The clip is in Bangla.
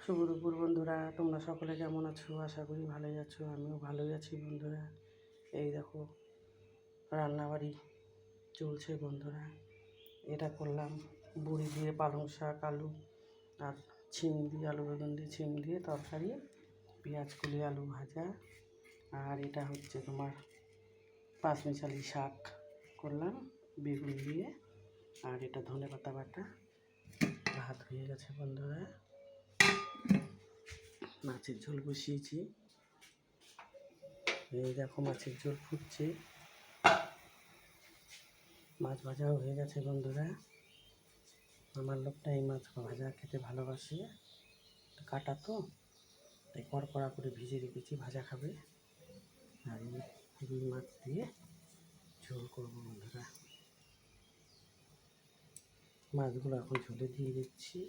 শুভ দুপুর বন্ধুরা, তোমরা সকলে কেমন আছো? আশা করি ভালোই আছো। আমিও ভালোই আছি বন্ধুরা। এই দেখো রান্নাবাড়ি চলছে বন্ধুরা। এটা করলাম বড়ি দিয়ে পালং শাক, আলু আর ছিম দিয়ে, আলু বেগুন দিয়ে ছিম দিয়ে তরকারি, পেঁয়াজ কলি আলু ভাজা। আর এটা হচ্ছে তোমার পাঁচমিশালি শাক করলাম বেগুন দিয়ে। আর এটা ধনেপাতা বাটা। ভাত হয়ে গেছে বন্ধুরা। মাছের ঝোল বসিয়েছি। এই দেখো মাছের ঝোল ফুটছে। মাছ ভাজাও হয়ে গেছে বন্ধুরা। আমার লোকটা এই মাছ ভাজা খেতে ভালোবাসে, কাটা তো তাই কড়কড়া করে ভিজে রেখেছি, ভাজা খাবে। আর এই রুই মাছ দিয়ে ঝোল করবো বন্ধুরা। মাছগুলো এখন ঝোলে দিয়ে দিচ্ছি।